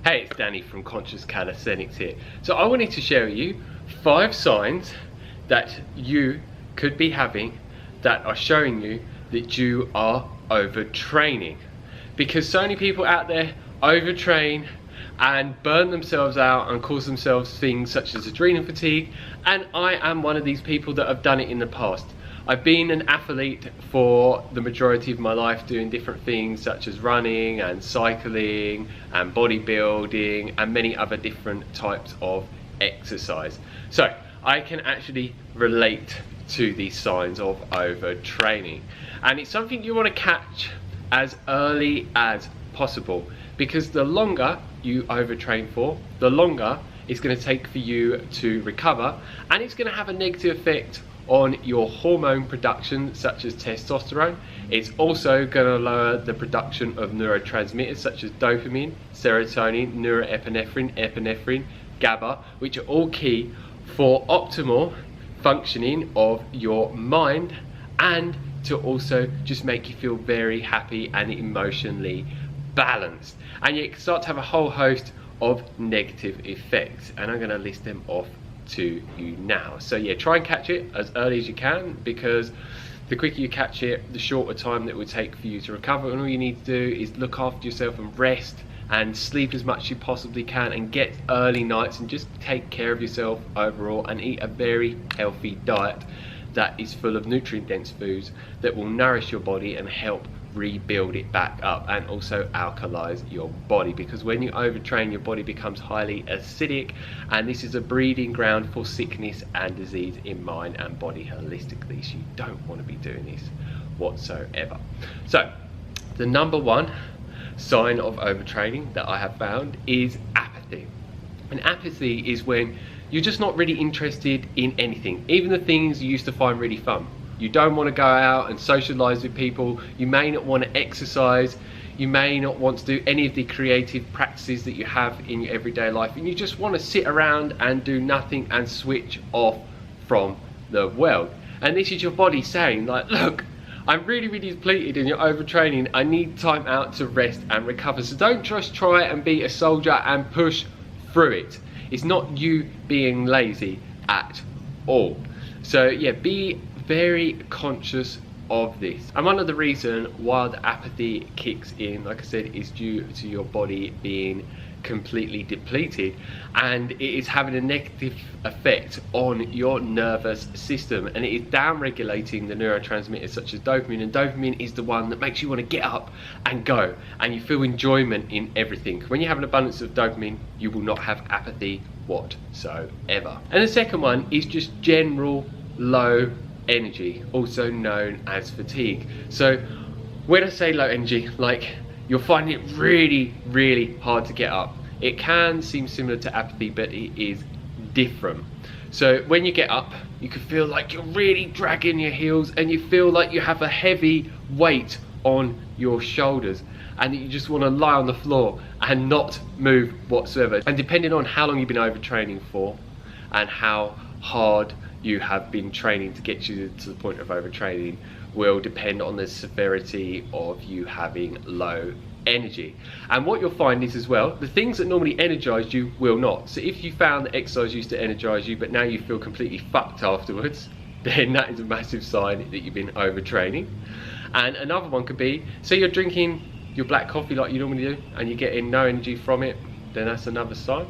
Hey, it's Danny from Conscious Calisthenics here. So I wanted to share with you 5 signs that you could be having that are showing you that you are overtraining. Because so many people out there overtrain and burn themselves out and cause themselves things such as adrenal fatigue, and I am one of these people that have done it in the past. I've been an athlete for the majority of my life, doing different things such as running and cycling and bodybuilding and many other different types of exercise. So I can actually relate to these signs of overtraining, and it's something you want to catch as early as possible, because the longer you overtrain for, the longer it's going to take for you to recover, and it's going to have a negative effect on your hormone production such as testosterone. It's also going to lower the production of neurotransmitters such as dopamine, serotonin, norepinephrine, epinephrine, GABA, which are all key for optimal functioning of your mind, and to also just make you feel very happy and emotionally balanced. And you can start to have a whole host of negative effects, and I'm going to list them off to you now. So yeah, try and catch it as early as you can, because the quicker you catch it, the shorter time that it will take for you to recover. And all you need to do is look after yourself and rest and sleep as much as you possibly can, and get early nights, and just take care of yourself overall, and eat a very healthy diet that is full of nutrient dense foods that will nourish your body and help rebuild it back up, and also alkalize your body, because when you overtrain, your body becomes highly acidic, and this is a breeding ground for sickness and disease in mind and body holistically. So you don't want to be doing this whatsoever. So the number one sign of overtraining that I have found is apathy. And apathy is when you're just not really interested in anything, even the things you used to find really fun. You don't want to go out and socialize with people. You may not want to exercise. You may not want to do any of the creative practices that you have in your everyday life, and you just want to sit around and do nothing and switch off from the world. And this is your body saying, like, look, I'm really depleted and you're overtraining. I need time out to rest and recover. So don't just try and be a soldier and push through it. It's not you being lazy at all. So yeah, be very conscious of this. And one of the reasons why the apathy kicks in, like I said, is due to your body being completely depleted, and it is having a negative effect on your nervous system, and it is down regulating the neurotransmitters such as dopamine, and dopamine is the one that makes you want to get up and go, and you feel enjoyment in everything. When you have an abundance of dopamine, you will not have apathy whatsoever. And the second one is just general low energy, also known as fatigue. So when I say low energy, like, you're finding it really hard to get up. It can seem similar to apathy, but it is different. So when you get up, you can feel like you're really dragging your heels, and you feel like you have a heavy weight on your shoulders, and you just want to lie on the floor and not move whatsoever. And depending on how long you've been overtraining for and how hard you have been training to get you to the point of overtraining will depend on the severity of you having low energy. And what you'll find is, as well, the things that normally energize you will not. So if you found that exercise used to energize you, but now you feel completely fucked afterwards, then that is a massive sign that you've been overtraining. And another one could be, say you're drinking your black coffee like you normally do, and you're getting no energy from it, then that's another sign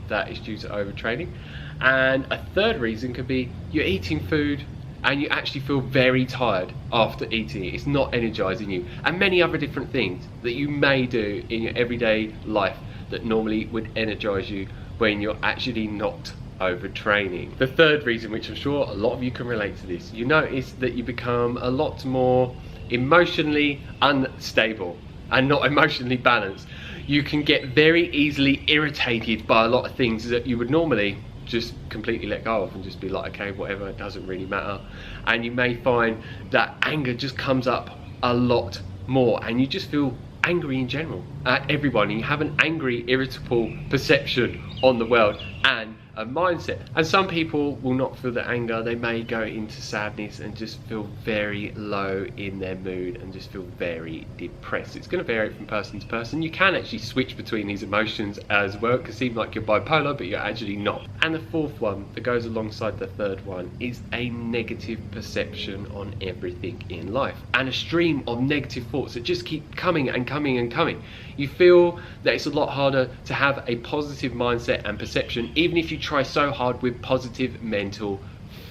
that is due to overtraining. And a third reason could be you're eating food and you actually feel very tired after eating it. It's not energizing you, and many other different things that you may do in your everyday life that normally would energize you when you're actually not overtraining. The third reason, which I'm sure a lot of you can relate to this, you notice that you become a lot more emotionally unstable and not emotionally balanced. You can get very easily irritated by a lot of things that you would normally just completely let go of and just be like, okay, whatever, it doesn't really matter. And you may find that anger just comes up a lot more, and you just feel angry in general at everyone, and you have an angry, irritable perception on the world and a mindset. And some people will not feel the anger, they may go into sadness and just feel very low in their mood and just feel very depressed. It's going to vary from person to person. You can actually switch between these emotions as well. It can seem like you're bipolar, but you're actually not. And the fourth one that goes alongside the third one is a negative perception on everything in life, and a stream of negative thoughts that just keep coming and coming and coming. You feel that it's a lot harder to have a positive mindset and perception, even if you try so hard with positive mental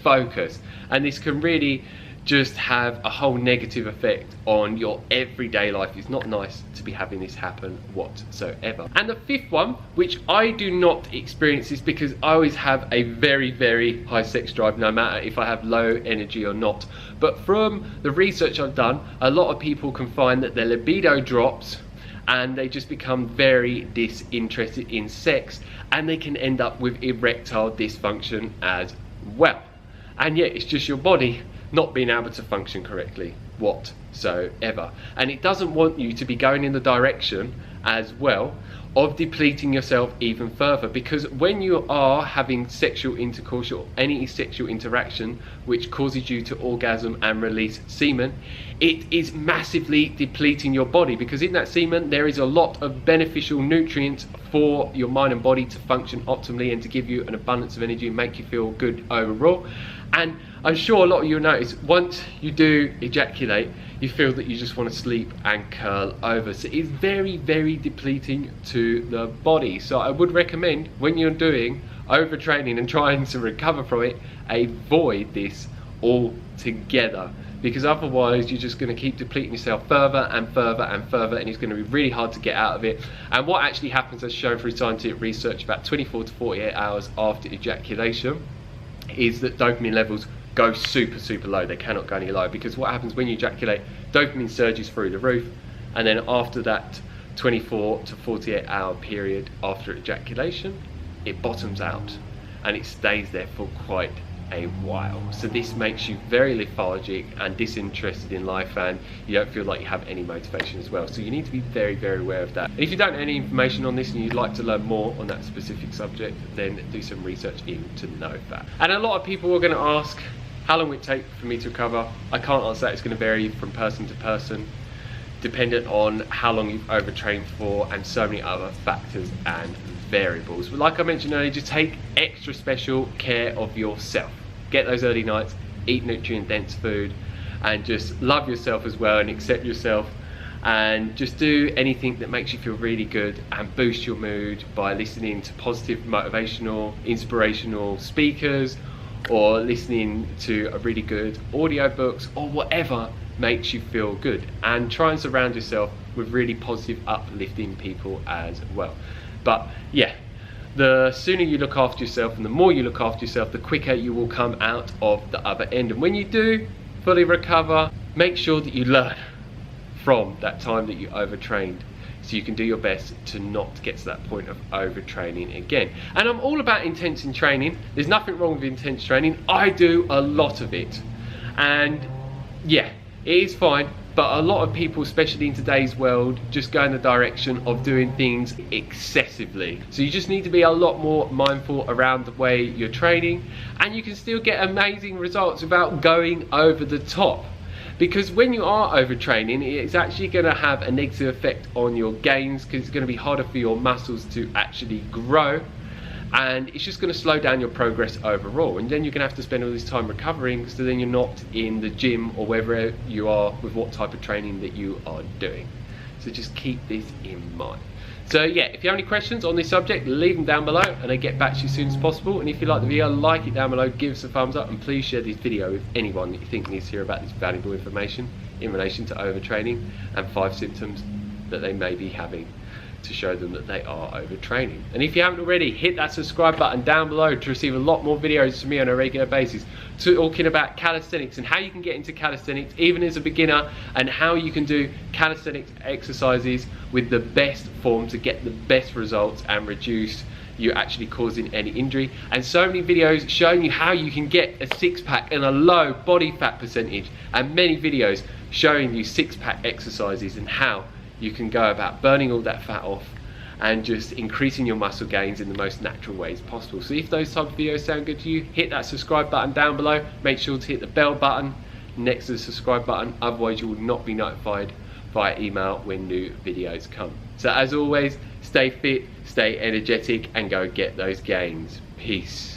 focus. And this can really just have a whole negative effect on your everyday life. It's not nice to be having this happen whatsoever. And the fifth one, which I do not experience this because I always have a very, very high sex drive, no matter if I have low energy or not. But from the research I've done, a lot of people can find that their libido drops and they just become very disinterested in sex, and they can end up with erectile dysfunction as well. And yet it's just your body not being able to function correctly whatsoever. And it doesn't want you to be going in the direction as well of depleting yourself even further, because when you are having sexual intercourse or any sexual interaction which causes you to orgasm and release semen, it is massively depleting your body, because in that semen there is a lot of beneficial nutrients for your mind and body to function optimally and to give you an abundance of energy and make you feel good overall. And I'm sure a lot of you will notice once you do ejaculate, you feel that you just want to sleep and curl over. So it's very, very depleting to the body. So I would recommend, when you're doing overtraining and trying to recover from it, avoid this altogether, because otherwise you're just going to keep depleting yourself further and further and further, and it's going to be really hard to get out of it. And what actually happens, as shown through scientific research, about 24 to 48 hours after ejaculation, is that dopamine levels go super low. They cannot go any lower, because what happens when you ejaculate, dopamine surges through the roof, and then after that 24 to 48 hour period after ejaculation, it bottoms out and it stays there for quite a while. So this makes you very lethargic and disinterested in life, and you don't feel like you have any motivation as well. So you need to be very, very aware of that. And if you don't know any information on this and you'd like to learn more on that specific subject, then do some research in to know that. And a lot of people are going to ask, how long will it take for me to recover? I can't answer that. It's going to vary from person to person, dependent on how long you've overtrained for and so many other factors and variables. But like I mentioned earlier, just take extra special care of yourself. Get those early nights, eat nutrient dense food, and just love yourself as well and accept yourself, and just do anything that makes you feel really good and boost your mood by listening to positive, motivational, inspirational speakers, or listening to a really good audiobooks, or whatever makes you feel good. And try and surround yourself with really positive, uplifting people as well. But yeah, the sooner you look after yourself and the more you look after yourself, the quicker you will come out of the other end. And when you do fully recover, make sure that you learn from that time that you overtrained, so you can do your best to not get to that point of overtraining again. And I'm all about intense training. There's nothing wrong with intense training. I do a lot of it, and yeah, it is fine. But a lot of people, especially in today's world, just go in the direction of doing things excessively. So you just need to be a lot more mindful around the way you're training, and you can still get amazing results without going over the top. Because when you are overtraining, it's actually going to have a negative effect on your gains, because it's going to be harder for your muscles to actually grow, and it's just going to slow down your progress overall. And then you're going to have to spend all this time recovering, so then you're not in the gym or wherever you are with what type of training that you are doing. So just keep this in mind. So yeah, if you have any questions on this subject, leave them down below and I'll get back to you as soon as possible. And if you like the video, like it down below, give us a thumbs up, and please share this video with anyone that you think needs to hear about this valuable information in relation to overtraining and 5 symptoms that they may be having, to show them that they are overtraining. And if you haven't already, hit that subscribe button down below to receive a lot more videos from me on a regular basis, talking about calisthenics and how you can get into calisthenics even as a beginner, and how you can do calisthenics exercises with the best form to get the best results and reduce you actually causing any injury. And so many videos showing you how you can get a six-pack and a low body fat percentage, and many videos showing you six-pack exercises and how you can go about burning all that fat off and just increasing your muscle gains in the most natural ways possible. So if those type of videos sound good to you, hit that subscribe button down below. Make sure to hit the bell button next to the subscribe button, otherwise you will not be notified via email when new videos come. So as always, stay fit, stay energetic, and go get those gains. Peace.